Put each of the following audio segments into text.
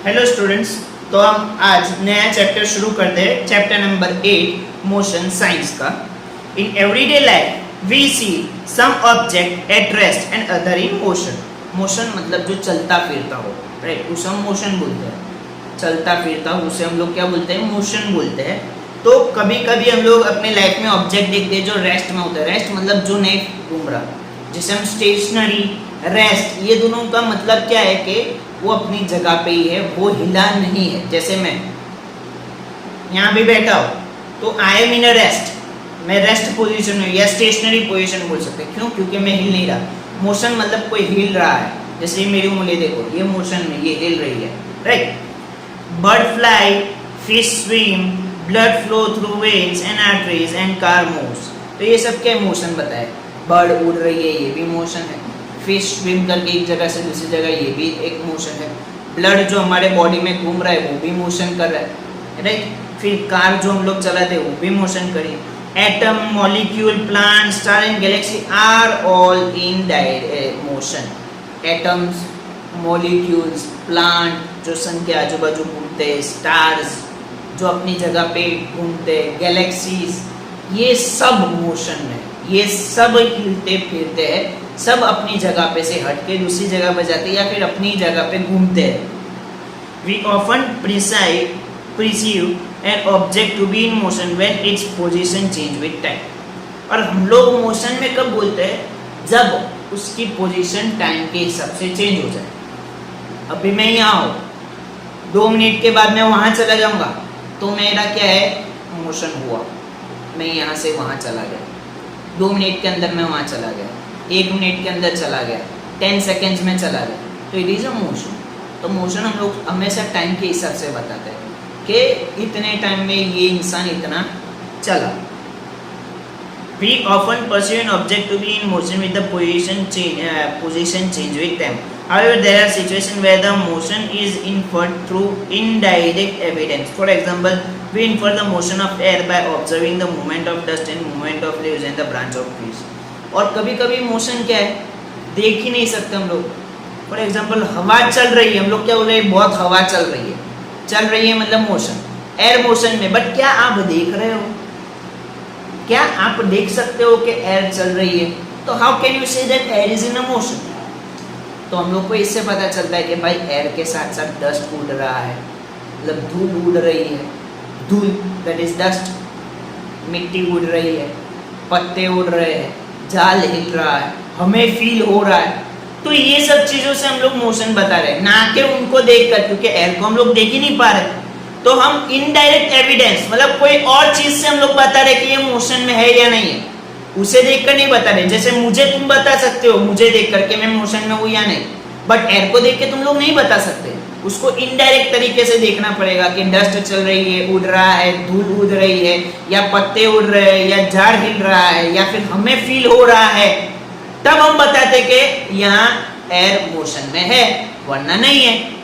Hello students. तो हम आज नया चैप्टर शुरू करते हैं, चैप्टर नंबर 8 मोशन साइंस का। In everyday life we see some object at rest and other in motion. Motion मतलब जो चलता फिरता हो, राइट, उसे हम मोशन बोलते हैं। चलता फिरता हो उसे हम लोग क्या बोलते हैं? मोशन बोलते हैं। तो कभी कभी हम लोग अपने लाइफ में ऑब्जेक्ट देखते हैं जो रेस्ट में होता है। रेस्ट मतलब जो नहीं घूम रहा, जिसे हम स्टेशनरी, रेस्ट, ये दोनों का मतलब क्या है कि वो अपनी जगह पे ही है, वो हिला नहीं है। जैसे मैं यहाँ भी बैठा हूँ तो I am in a rest, मैं रेस्ट पोजीशन में या स्टेशनरी पोजीशन बोल सकते हैं। क्यों? क्योंकि मैं हिल नहीं रहा। मोशन मतलब कोई हिल रहा है। जैसे मेरी उंगली देखो, ये मोशन में, ये हिल रही है, right. Bird fly, fish swim, blood flow through veins and arteries and car moves. तो ये सब क्या मोशन बताए? बर्ड उड़ रही है, ये भी मोशन है। फिश स्विम करके एक जगह से दूसरी जगह, ये भी एक मोशन है। ब्लड जो हमारे बॉडी में घूम रहा है वो भी मोशन कर रहा है, राइट। फिर कार जो हम लोग चलाते हैं वो भी मोशन कर रही है। Atom, molecule, plant, star and galaxy are all in motion. Atoms, molecules, plant जो सन के आजू बाजू घूमते हैं, स्टार्स जो अपनी जगह पे घूमते हैं, गैलेक्सीज, ये सब मोशन में, ये सब हिलते फिरते हैं, सब अपनी जगह पे से हट के दूसरी जगह पे जाते हैं या फिर अपनी जगह पे घूमते हैं। We often perceive an object to be in motion when its position change with time। और हम लोग मोशन में कब बोलते हैं? जब उसकी पोजीशन टाइम के हिसाब से चेंज हो जाए। अभी मैं यहाँ हूँ, 2 मिनट के बाद मैं वहाँ चला जाऊँगा तो मेरा क्या है? मोशन हुआ। मैं यहाँ से वहाँ चला गया, 2 मिनट के अंदर मैं वहाँ चला गया, 1 मिनट के अंदर चला गया, 10 सेकेंड्स में चला गया, तो इट इज़ अ मोशन। तो मोशन हम लोग हमेशा टाइम के हिसाब से बताते हैं कि इतने टाइम में ये इंसान इतना चला। We often perceive an object to be in motion with the position change with time. However, there are situations where the motion is inferred through indirect evidence. For example, we infer the motion of air by observing the movement of dust and movement of leaves and the branch of trees. और कभी कभी motion क्या है? देख ही नहीं सकते हम लोग। फॉर एग्जाम्पल, हवा चल रही है, हम लोग क्या बोल रहे हैं? बहुत हवा चल रही है। चल रही है मतलब मोशन, एयर मोशन में। बट क्या आप देख रहे हो? क्या आप देख सकते हो कि एयर चल रही है? तो how can you say that air is in a motion? तो हम लोग को इससे पता चलता है कि भाई एयर के साथ साथ डस्ट उड़ रहा है, मतलब धूल उड़ रही है। धूल दैट इज डस्ट, मिट्टी उड़ रही है, पत्ते उड़ रहे हैं, जाल हिल रहा है, हमें फील हो रहा है। तो ये सब चीज़ों से हम लोग मोशन बता रहे हैं, ना कि उनको देखकर, क्योंकि एयर को हम लोग देख ही नहीं पा रहे। तो हम इनडायरेक्ट एविडेंस, मतलब कोई और चीज से हम लोग बता रहे कि ये मोशन में है या नहीं है, उसे देखकर नहीं बता रहे। जैसे मुझे तुम बता सकते हो, मुझे देख करके मैं मोशन में हूँ या नहीं, बट एयर को देख के तुम लोग नहीं बता सकते। उसको इनडायरेक्ट तरीके से देखना पड़ेगा कि डस्ट चल रही है, उड़ रहा है, धूल उड़ रही है, या पत्ते उड़ रहे हैं, या झाड़ हिल रहा है, या फिर हमें फील हो रहा है, तब हम बताते कि यहाँ एयर मोशन में है, वरना नहीं है।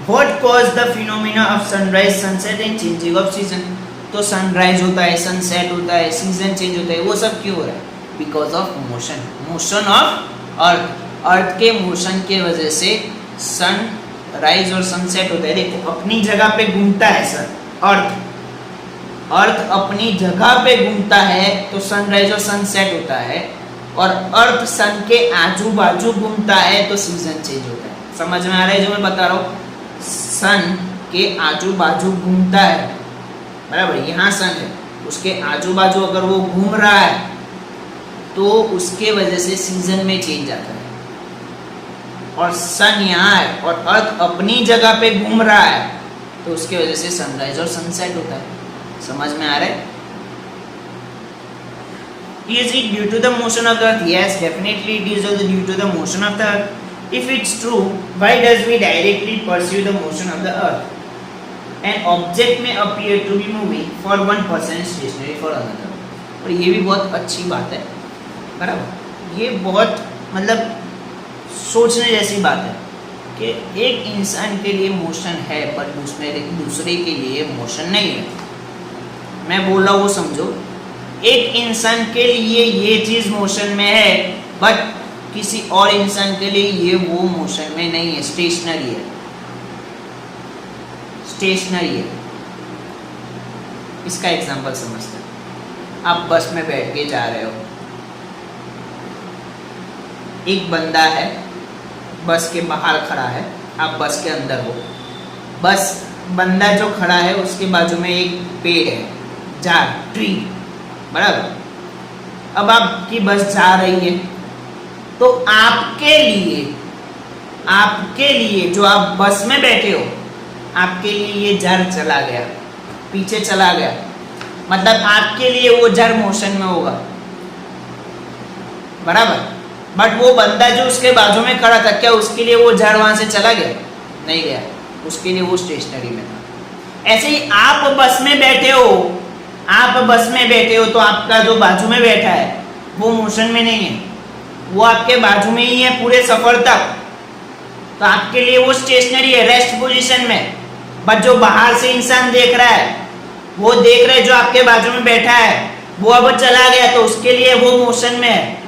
What cause the phenomena of sunrise, sunset and changing of season? तो सनराइज होता है, सनसेट होता है, सीजन चेंज होता है, वो सब क्यों हो रहा है? Because of motion, motion of earth. Earth के मोशन के वजह से सन राइज और सनसेट होता है। देखो अपनी जगह पे घूमता है सर, अर्थ अपनी जगह पे घूमता है तो सनराइज और सनसेट होता है, और अर्थ सन के आजू बाजू घूमता है तो सीजन चेंज होता है। समझ में आ रहा है जो मैं बता रहा हूँ? सन के आजू बाजू घूमता है, बराबर, यहाँ सन है, उसके आजू बाजू अगर वो घूम रहा है तो उसके वजह से सीजन में चेंज आता है। और सन यहाँ है और अर्थ अपनी जगह पे घूम रहा है तो उसके वजह से सनराइज और सनसेट होता है। समझ में आ रहा है? Is it due to the motion of the earth? Yes, definitely it is also due to the motion of the earth. If it's true, why does we directly pursue the motion of the earth? An object may appear to be moving for one person and stationary for another. और ये भी बहुत अच्छी बात है, बराबर। ये बहुत मतलब सोचने जैसी बात है कि एक इंसान के लिए मोशन है पर दूसरे के लिए मोशन नहीं है। मैं बोल रहा हूँ वो समझो, एक इंसान के लिए ये चीज़ मोशन में है बट किसी और इंसान के लिए ये वो मोशन में नहीं है, स्टेशनरी है, स्टेशनरी है। इसका एग्जांपल समझते हैं। आप बस में बैठ के जा रहे हो, एक बंदा है बस के बाहर खड़ा है, आप बस के अंदर हो। बस बंदा जो खड़ा है उसके बाजू में एक पेड़ है, झाड़, ट्री, बराबर। अब आपकी बस जा रही है तो आपके लिए जो आप बस में बैठे हो, आपके लिए ये झाड़ चला गया, पीछे चला गया, मतलब आपके लिए वो झाड़ मोशन में होगा, बराबर। बट वो बंदा जो उसके बाजू में खड़ा था, क्या उसके लिए वो झाड़ वहां से चला गया? नहीं गया, उसके लिए वो स्टेशनरी में था। ऐसे ही आप बस में बैठे हो, तो आपका जो बाजू में बैठा है वो मोशन में नहीं है, वो आपके बाजू में ही है पूरे सफर तक, तो आपके लिए वो स्टेशनरी है, रेस्ट पोजीशन में। बट जो बाहर से इंसान देख रहा है, वो देख रहा है जो आपके बाजू में बैठा है वो अब चला गया, तो उसके लिए वो मोशन में है।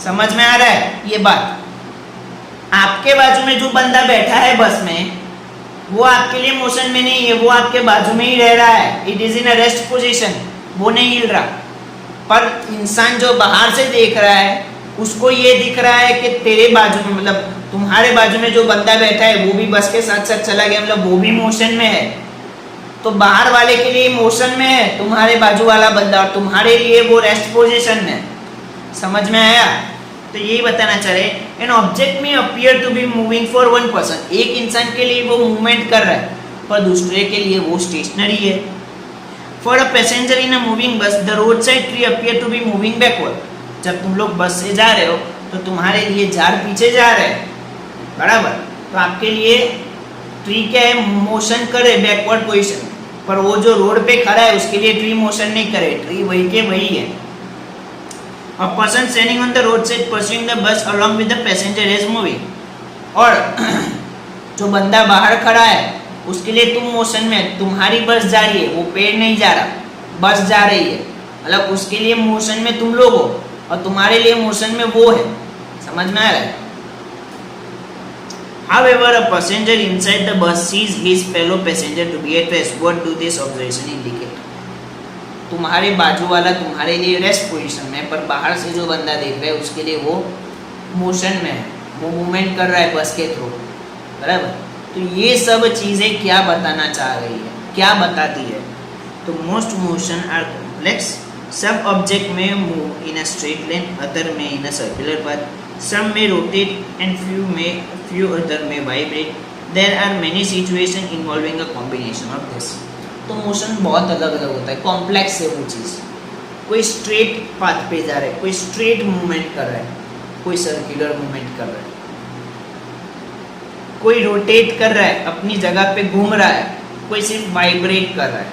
समझ में आ रहा है ये बात? आपके बाजू में जो बंदा बैठा है बस में, वो आपके लिए मोशन में नहीं है, वो आपके बाजू में ही रह रहा है, it is in a rest position, वो नहीं हिल रहा। पर इंसान जो बाहर से देख रहा है, उसको ये दिख रहा है कि तेरे बाजू में, मतलब तुम्हारे बाजू में जो बंदा बैठा है वो भी बस के साथ साथ चला गया, मतलब वो भी मोशन में है। तो बाहर वाले के लिए मोशन में है तुम्हारे बाजू वाला बंदा, और तुम्हारे लिए वो रेस्ट पोजीशन में। समझ में आया? तो यही बताना चाह रहे, an object may appear to be moving for one person, एक इंसान के लिए वो मूवमेंट कर रहा है, पर दूसरे के लिए वो स्टेशनरी है। For a passenger in a moving bus the road side tree appear to be moving backward, जब तुम लोग बस से जा रहे हो तो तुम्हारे लिए झाड़ पीछे जा रहे हैं, बराबर। तो आपके लिए ट्री क्या है? मोशन करे बैकवर्ड पोजीशन, पर वो जो रोड पे खड़ा है उसके लिए ट्री मोशन नहीं करे, ट्री वही के वही है। A person standing on the roadside pursuing the bus along with the passenger is moving, और जो बंदा बाहर खड़ा है उसके लिए तुम मोशन में, तुम्हारी बस जा रही है, वो पेड़ नहीं जा रहा, बस जा रही है, मतलब उसके लिए मोशन में तुम लोग हो और तुम्हारे लिए मोशन में वो है। समझ में आ रहा है? However, a passenger inside the bus sees his fellow passenger to be at rest. What do this observation indicate? तुम्हारे बाजू वाला तुम्हारे लिए रेस्ट पोजीशन में, पर बाहर से जो बंदा देख रहा है उसके लिए वो मोशन में है, वो मूवमेंट कर रहा है बस के थ्रू, बराबर। तो ये सब चीज़ें क्या बताना चाह रही है, क्या बताती है? तो मोस्ट मोशन आर कॉम्प्लेक्स, सब ऑब्जेक्ट में move in a straight line, other में in a circular path, some may rotate and few other may vibrate. There are many situations involving a combination of this. तो motion बहुत अलग अलग होता है, complex है वो चीज़। कोई स्ट्रेट पाथ पे जा रहा है, कोई स्ट्रेट मूवमेंट कर रहा है, कोई सर्कुलर मूवमेंट कर रहा है, कोई रोटेट कर रहा है, अपनी जगह पे घूम रहा है, कोई सिर्फ वाइब्रेट कर रहा है,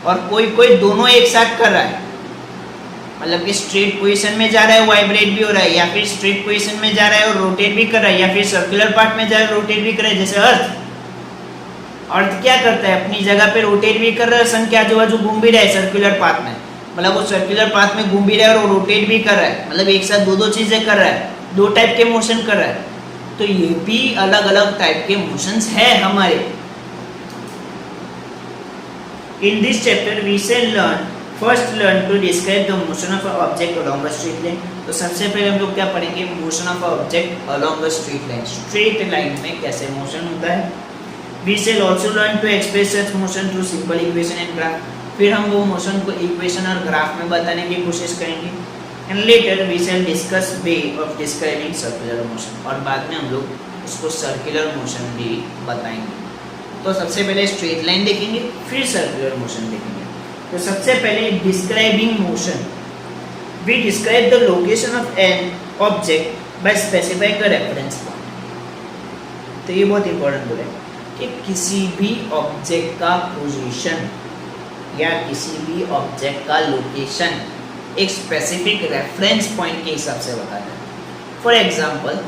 और कोई दोनों एक साथ कर रहा है, मतलब कि स्ट्रेट पोजीशन में जा रहा है, वाइब्रेट भी हो रहा है, या फिर स्ट्रेट पोजीशन में जा रहा है और रोटेट भी कर रहा है, या फिर सर्कुलर पार्ट में जा रहा है, रोटेट भी कर रहा है। जैसे अर्थ क्या करता है? अपनी जगह पे रोटेट भी कर रहा है, सन के आजू बाजू घूम भी रहा है सर्कुलर पाथ में, मतलब वो सर्कुलर पाथ में घूम भी रहा है और रोटेट भी कर रहा है, मतलब एक साथ दो चीजें कर रहा है, दो टाइप के मोशन कर रहा है। तो ये भी अलग अलग टाइप के मोशंस है हमारे। In this chapter we shall learn to describe the motion of a object along a straight line. तो सबसे पहले हम लोग क्या पढ़ेंगे? Motion of a object along a straight line, straight line में कैसे मोशन होता है। We shall also learn to express such motion through simple equation and graph. फिर हम वो मोशन को इक्वेशन और ग्राफ में बताने की कोशिश करेंगे। And later we shall discuss way of describing circular motion, और बाद में हम लोग उसको सर्कुलर मोशन भी बताएंगे। तो सबसे पहले स्ट्रेट लाइन देखेंगे, फिर सर्कुलर मोशन देखेंगे। तो सबसे पहले describing motion, we describe the location of an object by specifying a reference point. तो ये बहुत इंपॉर्टेंट बोले कि किसी भी ऑब्जेक्ट का पोजीशन या किसी भी ऑब्जेक्ट का लोकेशन एक स्पेसिफिक रेफरेंस पॉइंट के हिसाब से बताना है। फॉर एग्जाम्पल,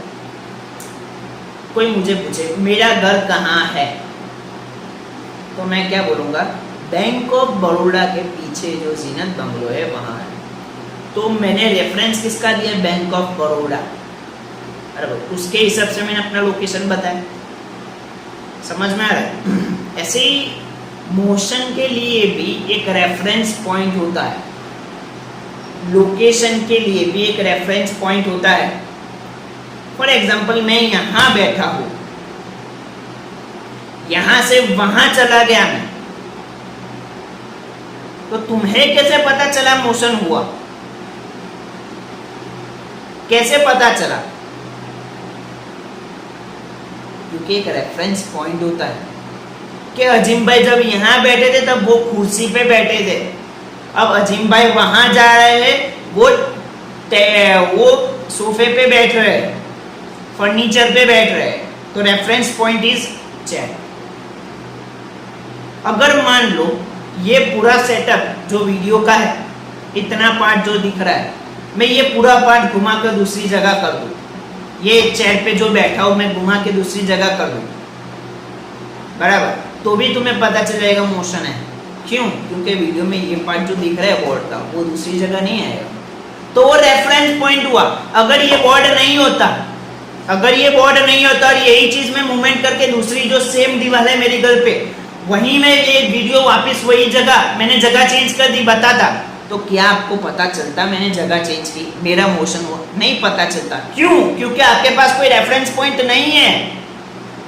कोई मुझे पूछे मेरा घर कहाँ है, तो मैं क्या बोलूँगा? बैंक ऑफ बड़ौदा के पीछे जो जीनत बंगलो है वहाँ है। तो मैंने रेफरेंस किसका दिया? Bank of Baroda. बराबर, उसके हिसाब से मैंने अपना लोकेशन बताया। समझ में आ रहा है? ऐसे ही मोशन के लिए भी एक रेफरेंस पॉइंट होता है, लोकेशन के लिए भी एक रेफरेंस पॉइंट होता है। फॉर एग्जाम्पल मैं यहां बैठा हूं, यहां से वहां चला गया मैं, तो तुम्हें कैसे पता चला मोशन हुआ? कैसे पता चला? क्योंकि एक रेफरेंस पॉइंट होता है कि अजीम भाई जब यहां बैठे थे तब वो कुर्सी पे बैठे थे, अब अजीम भाई वहां जा रहे हैं, वो सोफे पे बैठ रहे हैं, फर्नीचर पे बैठ रहे हैं, तो रेफरेंस पॉइंट इज चेयर। अगर मान लो ये पूरा सेटअप जो वीडियो का है, इतना पार्ट जो दिख रहा है, मैं ये पूरा पार्ट घुमा कर दूसरी जगह कर दूं, ये चेयर पे जो बैठा हूं मैं घुमा के दूसरी जगह कर दूं, बराबर, तो भी तुम्हें पता चल जाएगा मोशन है। क्यों? क्योंकि वीडियो में ये पार्ट जो दिख रहा है बोर्ड का, वो दूसरी जगह नहीं आएगा, तो वो रेफरेंस पॉइंट हुआ। अगर ये बोर्ड नहीं होता, अगर ये बोर्ड नहीं होता और यही चीज मैं मूवमेंट करके दूसरी जो सेम दीवार है मेरी घर पे, वहीं में ये वीडियो वापस वही जगह, मैंने जगह चेंज कर दी, बताता, तो क्या आपको पता चलता मैंने जगह चेंज की, मेरा मोशन हुआ? नहीं पता चलता। क्यों? क्योंकि आपके पास कोई रेफरेंस पॉइंट नहीं है।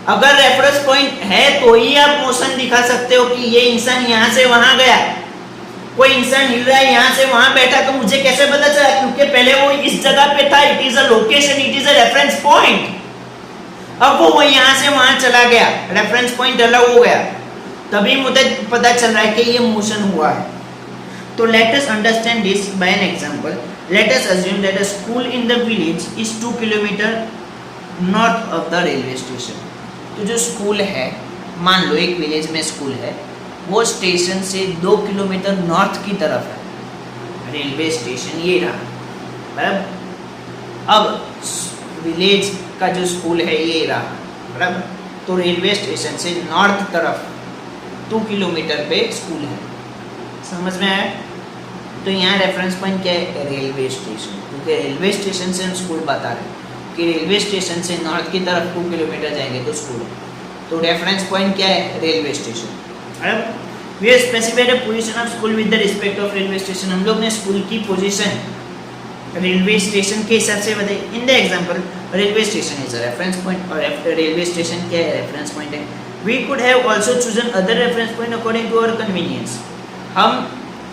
अगर रेफरेंस पॉइंट है तो ही आप मोशन दिखा सकते हो कि ये इंसान यहाँ से वहां गया, कोई इंसान हिल रहा है यहाँ से वहां बैठा, तो मुझे कैसे पता चला? क्योंकि पहले वो इस जगह पे था, it is a location, it is a reference point. अब वो यहाँ से वहां चला गया, रेफरेंस पॉइंट अलग हो गया, तभी मुझे पता चल रहा है कि ये मोशन हुआ है। तो let us understand this by an example. Let us assume that a school in the village is 2 kilometer north of the railway station. तो जो स्कूल है, मान लो एक विलेज में स्कूल है, वो स्टेशन से 2 किलोमीटर नॉर्थ की तरफ है। रेलवे स्टेशन ये रहा, बराबर। अब विलेज का जो स्कूल है ये रहा, बराबर। तो रेलवे स्टेशन से नॉर्थ तरफ 2 किलोमीटर पे स्कूल है। समझ में आया? तो यहाँ रेफरेंस पॉइंट क्या है? रेलवे स्टेशन, क्योंकि रेलवे स्टेशन से हम स्कूल बता रहे हैं कि रेलवे स्टेशन से नॉर्थ की तरफ 2 किलोमीटर जाएंगे तो स्कूल है। तो रेफरेंस पॉइंट क्या है? Railway station. We have specified the position of school with the respect of railway station. हम लोग ने स्कूल की पोजीशन रेलवे स्टेशन के हिसाब से बताई। In the example railway station is a reference point, और रेलवे स्टेशन क्या है? रेफरेंस पॉइंट है। We could have also chosen other reference point according to our convenience. हम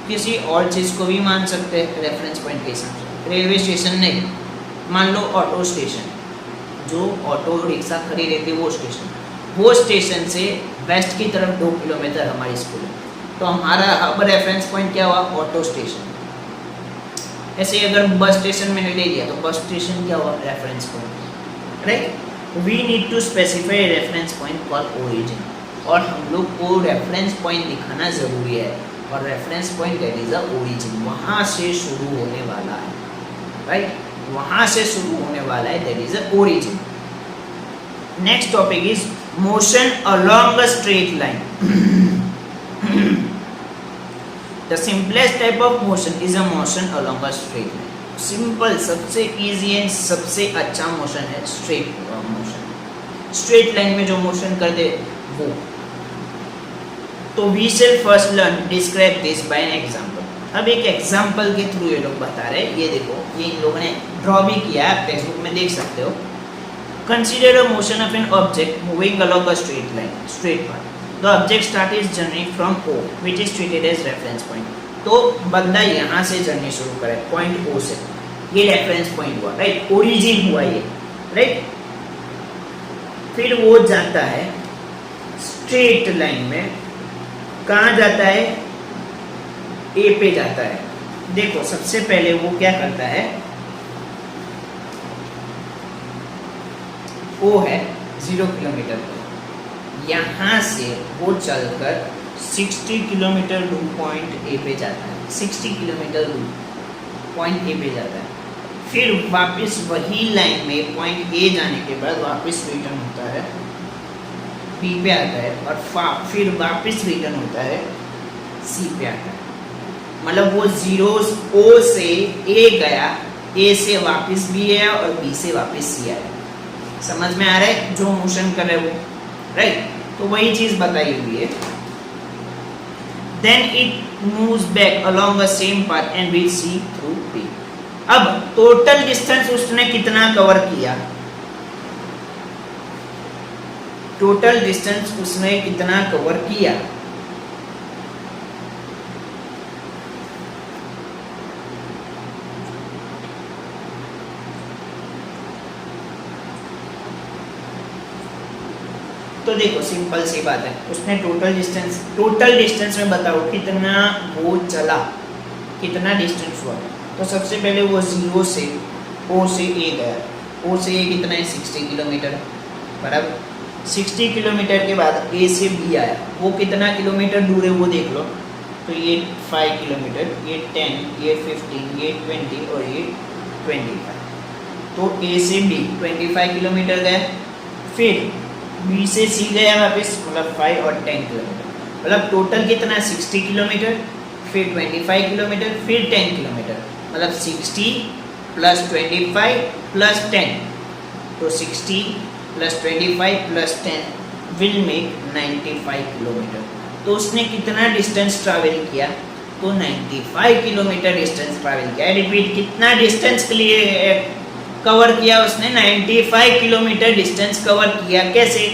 किसी और चीज़ को भी मान सकते हैं रेफरेंस पॉइंट के हिसाब से। रेलवे स्टेशन नहीं, मान लो ऑटो स्टेशन, जो ऑटो रिक्शा खड़ी रहती है वो स्टेशन, वो स्टेशन से वेस्ट की तरफ 2 किलोमीटर हमारी स्कूल है, तो हमारा अब रेफरेंस पॉइंट क्या हुआ? Auto station. ऐसे अगर बस स्टेशन में ले लिया तो बस स्टेशन क्या हुआ? Reference point, right. We need to specify reference point for origin, और हम लोग को रेफरेंस पॉइंट दिखाना ज़रूरी है, और reference point that is the origin, वहाँ से शुरू होने वाला है, राइट, वहाँ से शुरू होने वाला है, that is the origin. Next topic is motion along a straight line. The simplest type of motion is a motion along a straight line. Simple, सबसे इजी एंड सबसे अच्छा मोशन है स्ट्रेट मोशन। स्ट्रेट लाइन में जो motion कर दे वो। तो we shall first learn describe this by an example. अब एक एग्जांपल के थ्रू ये लोग बता रहे हैं। ये देखो, ये इन लोगों ने ड्रॉ भी किया है, आप टेक्स्ट बुक में देख सकते हो। Consider a motion of an object moving along a straight line, straight path. The object start is journey from O, which is treated as reference point. तो बंदा यहाँ से जर्नी शुरू करे पॉइंट O से, ये रेफरेंस पॉइंट हुआ, right, origin हुआ ये, राइट। फिर वो जाता है स्ट्रेट लाइन में, कहाँ जाता है? A पे जाता है। देखो सबसे पहले वो क्या करता है, O है 0 किलोमीटर पर, यहाँ से वो चलकर 60 किलोमीटर दूर पॉइंट A पे जाता है। 60 किलोमीटर दूर पॉइंट A पे जाता है, फिर वापस वही लाइन में पॉइंट A जाने के बाद वापस रिटर्न होता है, B पे आता है, और फिर वापस रिटर्न होता है C पे आता है। मतलब वो जीरोस O से A गया, A से वापस B आया और B से वापस C आया। समझ में आ रहा है जो मोशन कर रहे वो, राइट? तो वही चीज बताई हुई है। Then it moves back along the same path and reach C through P. अब टोटल डिस्टेंस उसने कितना कवर किया, टोटल डिस्टेंस उसने कितना कवर किया, तो देखो सिंपल सी बात है, उसने टोटल डिस्टेंस में बताओ कितना वो चला, कितना डिस्टेंस हुआ। तो सबसे पहले वो 0 से O से A गया, O से A कितना है 60 किलोमीटर, बराबर। 60 किलोमीटर के बाद A से B आया, वो कितना किलोमीटर दूर है वो देख लो। तो ये 5 किलोमीटर, ये 10, ये 15, ये 20 और ये 25। तो A से B 25 किलोमीटर गया, फिर B से C गया वापस, मतलब 5 और 10 किलोमीटर, मतलब टोटल कितना 60 किलोमीटर, फिर 25 किलोमीटर, फिर 10 किलोमीटर, मतलब 60 प्लस 25 प्लस 10, तो 60 plus 25 plus 10 will make 95 kilometre. तो उसने कितना डिस्टेंस ट्रैवल किया, तो 95 किलोमीटर डिस्टेंस ट्रैवल किया। रिपीट, कितना डिस्टेंस के लिए कवर किया उसने, 95 किलोमीटर डिस्टेंस कवर किया। कैसे,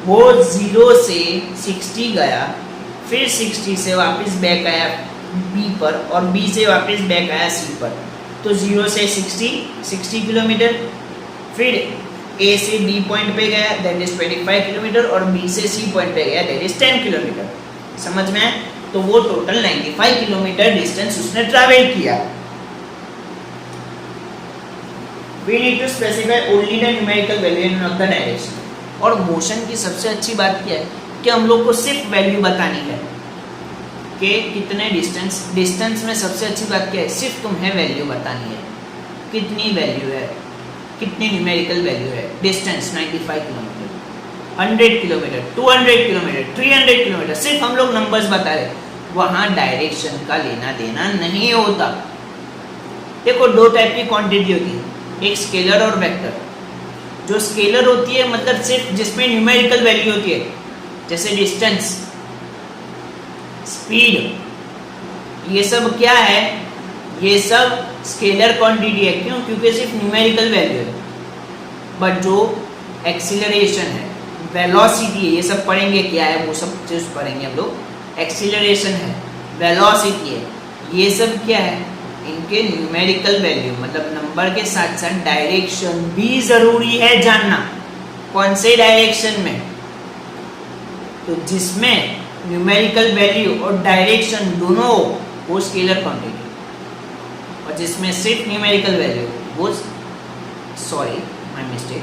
वो 0 से 60 गया, फिर 60 से वापस बैक आया B पर, और B से वापस बैक आया C पर। तो 0 से 60 किलोमीटर, फिर A से B पॉइंट पे गया, दैट इज 25 किलोमीटर, और B से C पॉइंट पे गया, दैट इज 10 किलोमीटर। समझ में आया? तो वो टोटल 95 किलोमीटर डिस्टेंस उसने ट्रैवल किया। We need to specify only the numerical value and not the direction. और मोशन की सबसे अच्छी बात क्या है कि हम लोग को सिर्फ वैल्यू बतानी है कि कितने डिस्टेंस में सबसे अच्छी बात क्या है, सिर्फ तुम्हें वैल्यू बतानी है, कितनी वैल्यू है, कितनी न्यूमेरिकल वैल्यू है। Distance 95 kilometre, 100 kilometre, 200 kilometre, 300 kilometre, सिर्फ हम लोग नंबर्स बता रहे, वहाँ डायरेक्शन का लेना देना नहीं होता। देखो दो टाइप की क्वांटिटी होती है, एक स्केलर और वेक्टर। जो स्केलर होती है मतलब सिर्फ जिसमें न्यूमेरिकल वैल्यू होती है, जैसे डिस्टेंस, स्पीड, ये सब क्या है, ये सब स्केलर क्वांटिटी है। क्यों? क्योंकि सिर्फ न्यूमेरिकल वैल्यू है। बट जो एक्सीलरेशन है, वेलोसिटी है, ये सब पढ़ेंगे क्या है, वो सब चीज पढ़ेंगे हम लोग। एक्सीलरेशन है, वेलोसिटी है, ये सब क्या है, इनके न्यूमेरिकल वैल्यू, मतलब नंबर के साथ साथ डायरेक्शन भी जरूरी है जानना। कौन से डायरेक्शन में? तो जिसमें न्यूमेरिकल वैल्यू और डायरेक्शन दोनों वो स्केलर क्वांटिटी, और जिसमें सिर्फ न्यूमेरिकल वैल्यू वो, सॉरी माय मिस्टेक,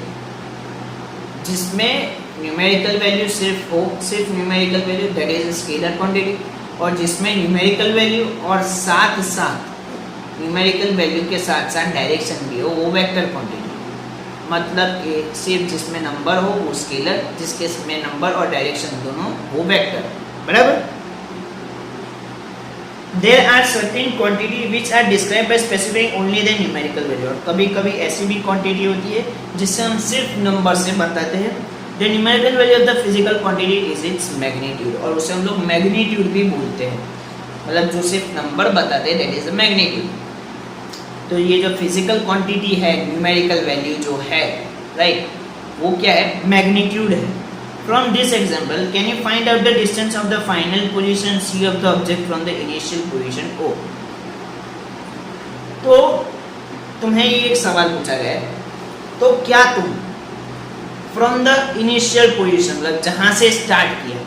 जिसमें न्यूमेरिकल वैल्यू सिर्फ हो, सिर्फ numerical value, that is scalar quantity. और जिसमें न्यूमेरिकल वैल्यू और साथ साथ न्यूमेरिकल वैल्यू के साथ साथ डायरेक्शन भी हो, वो वेक्टर क्वांटिटी। मतलब कि सिर्फ जिसमें नंबर हो वो स्केलर, जिसके में नंबर और डायरेक्शन दोनों वो वेक्टर, बराबर। There are certain quantity which are described by specifying only the numerical value। और कभी कभी ऐसी भी क्वांटिटी होती है जिससे हम सिर्फ नंबर से बताते हैं। The numerical value of the physical quantity is its magnitude, और उसे हम लोग मैग्नीट्यूड भी बोलते हैं, मतलब जो सिर्फ नंबर बताते हैं, दैट इज द मैग्नीट्यूड। तो ये जो फिजिकल क्वांटिटी है, न्यूमेरिकल वैल्यू जो है, राइट, वो क्या है, मैग्नीट्यूड है। From this example can you find out the distance of the final position C of the object from the initial position O। तो तुम्हें ये एक सवाल पूछा गया है, तो क्या तुम फ्रॉम द इनिशियल पोजीशन, मतलब जहां से स्टार्ट किया,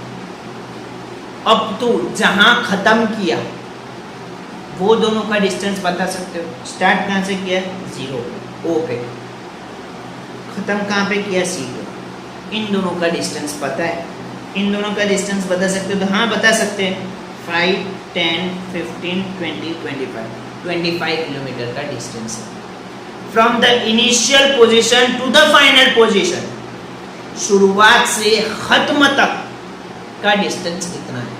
अब टू जहां खत्म किया, वो दोनों का डिस्टेंस बता सकते हो। स्टार्ट कहाँ से किया, 0 O पे, खत्म कहाँ पे किया, C पे। इन दोनों का डिस्टेंस पता है, इन दोनों का डिस्टेंस बता सकते हो? तो हाँ बता सकते हैं, 5, 10, 15, 20, 25 किलोमीटर का डिस्टेंस है। From the initial position to the final position, शुरुआत से खत्म तक का डिस्टेंस कितना है।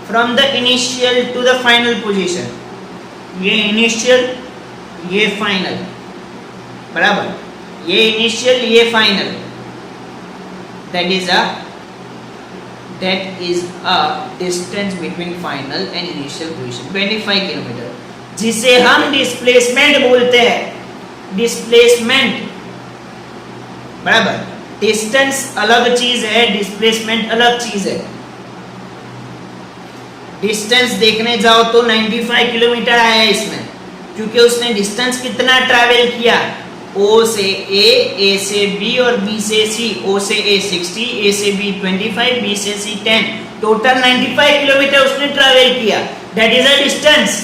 From the initial to the final position, ये इनिशियल, ये फाइनल, बराबर। ये इनिशियल, ये final, that is a distance between final and initial position 25 kilometre, जिसे हम डिस्प्लेसमेंट बोलते हैं। डिस्प्लेसमेंट बराबर, डिस्टेंस अलग चीज है, डिस्प्लेसमेंट अलग चीज है। डिस्टेंस देखने जाओ तो 95 किलोमीटर आया है इसमें, क्योंकि उसने डिस्टेंस कितना ट्रैवल किया, O से A से B और B से C। O से A 60, A से B 25, B से C 10, टोटल 95 किलोमीटर उसने ट्रैवल किया, that is a distance.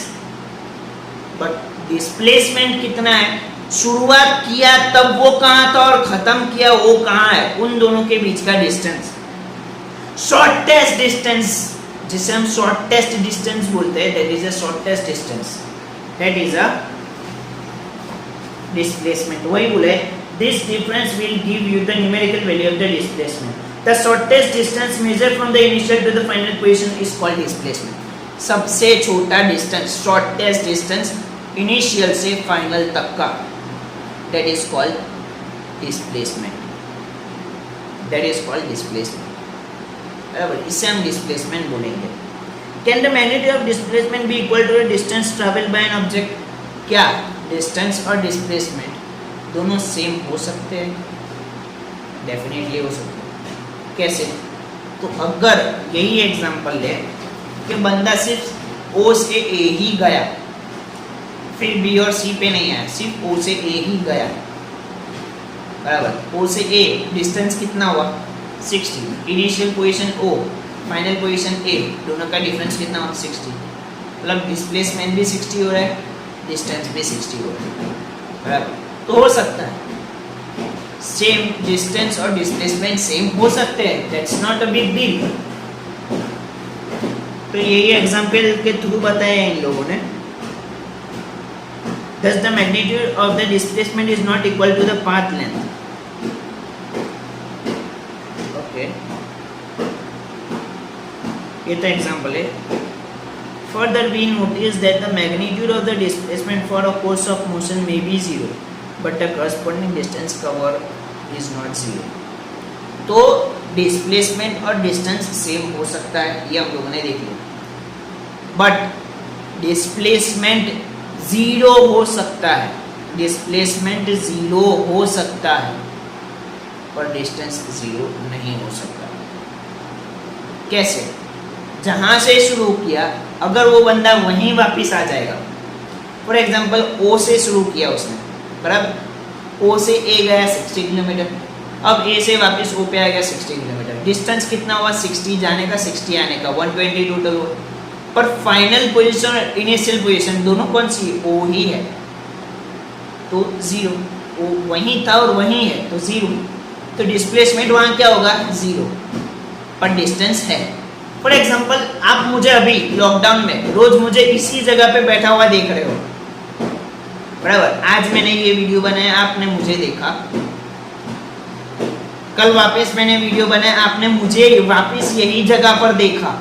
But displacement कितना है, शुरुआत किया तब वो कहां था और खत्म किया वो कहां है, उन दोनों के बीच का डिस्टेंस। शॉर्टेस्ट डिस्टेंस, जिसे हम शॉर्टेस्ट डिस्टेंस बोलते हैं, that is a shortest distance, that is a displacement. वही बोले, this difference will give you the numerical value of the displacement. The shortest distance measured from the initial to the final position is called displacement. सबसे छोटा distance, shortest distance initial से final तक का, that is called displacement, that is called displacement. बराबर, इसे हम displacement बोलेंगे। Can the magnitude of displacement be equal to the distance travelled by an object? क्या डिस्टेंस और डिस्प्लेसमेंट दोनों सेम हो सकते हैं? डेफिनेटली हो सकते हैं। कैसे? तो अगर यही एग्जांपल ले कि बंदा सिर्फ O से A ही गया, फिर B और C पे नहीं आया, सिर्फ O से A ही गया, बराबर। O से A डिस्टेंस कितना हुआ? 60। Initial position O, final position A, दोनों का डिफरेंस कितना हुआ? 60। मतलब डिस्प्लेसमेंट भी 60 हो रहा है, डिस्टेंस भी 60 हो रहा है, बराबर। तो हो सकता है सेम डिस्टेंस और डिस्प्लेसमेंट सेम हो सकते हैं, that's not a big deal. तो यही एग्जांपल के थ्रू बताया है इन लोगों ने। Thus the magnitude of the displacement is not equal to the path length. Okay, ये तो एग्जांपल है। Further, we notice that the magnitude of the displacement for a course of motion may be 0, but the corresponding distance covered is not 0. तो displacement और distance same हो सकता है, ये हम लोगों ने देख लिया। बट डिस्प्लेसमेंट 0 हो सकता है, डिस्प्लेसमेंट 0 हो सकता है, पर डिस्टेंस 0 नहीं हो सकता। कैसे? जहां से शुरू किया, अगर वो बंदा वहीं वापिस आ जाएगा, फॉर एग्जांपल O से शुरू किया उसने, बराबर, O से A गया 60 किलोमीटर, अब A से वापिस O पे आ गया 60 किलोमीटर, डिस्टेंस कितना हुआ? 60 जाने का 60 आने का, 120 टोटल हुआ। पर फाइनल पोजीशन और इनिशियल पोजीशन दोनों कौन सी? O ही है, तो 0। O वहीं था और वहीं है, तो 0। तो डिस्प्लेसमेंट वहां क्या होगा? 0, पर डिस्टेंस है। फॉर एग्जाम्पल, आप मुझे अभी लॉकडाउन में रोज मुझे इसी जगह पे बैठा हुआ देख रहे हो, बराबर। आज मैंने ये वीडियो बनाया, आपने मुझे देखा, कल वापस मैंने वीडियो बनाया, आपने मुझे वापस यही जगह पर देखा।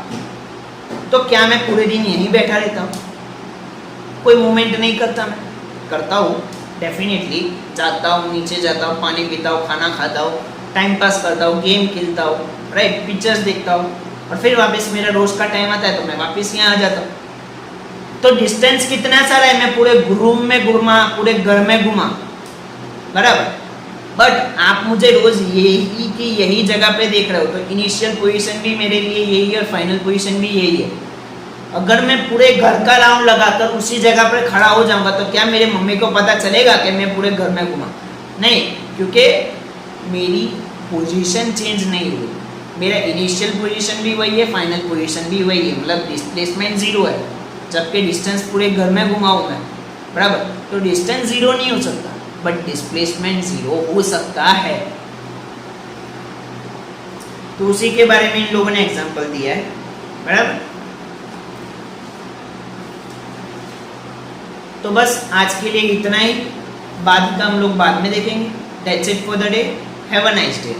तो क्या मैं पूरे दिन यहीं बैठा रहता हूँ? कोई मूवमेंट नहीं करता? मैं करता हूँ, डेफिनेटली जाता हूँ, नीचे जाता हूँ, पानी पीता हूँ, खाना खाता हूँ, टाइम पास करता हूँ, गेम खेलता हूँ, राइट, पिक्चर्स देखता हूँ, और फिर वापस मेरा रोज का टाइम आता है तो मैं वापस यहाँ आ जाता हूँ। तो डिस्टेंस कितना सारा है, मैं पूरे रूम में घुमा, पूरे घर में घुमा, बराबर। बट आप मुझे रोज यही की यही जगह पे देख रहे हो, तो इनिशियल पोजीशन भी मेरे लिए यही है और फाइनल पोजीशन भी यही है। अगर मैं पूरे घर का राउंड लगाकर उसी जगह पर खड़ा हो जाऊंगा तो क्या मेरे मम्मी को पता चलेगा कि मैं पूरे घर में घुमा? नहीं, क्योंकि मेरी पोजीशन चेंज नहीं हुई, मेरा इनिशियल पोजीशन भी वही है, फाइनल पोजीशन भी वही है, मतलब डिस्प्लेसमेंट 0 है, जबकि डिस्टेंस पूरे घर में घुमाऊँ मैं, बराबर। तो डिस्टेंस 0 नहीं हो सकता, बट डिस्प्लेसमेंट 0 हो सकता है। तो उसी के बारे में इन लोगों ने एग्जांपल दिया है, बराबर। तो बस आज के लिए इतना ही, बाद का हम लोग बाद में देखेंगे। That's it for the day, have a nice day.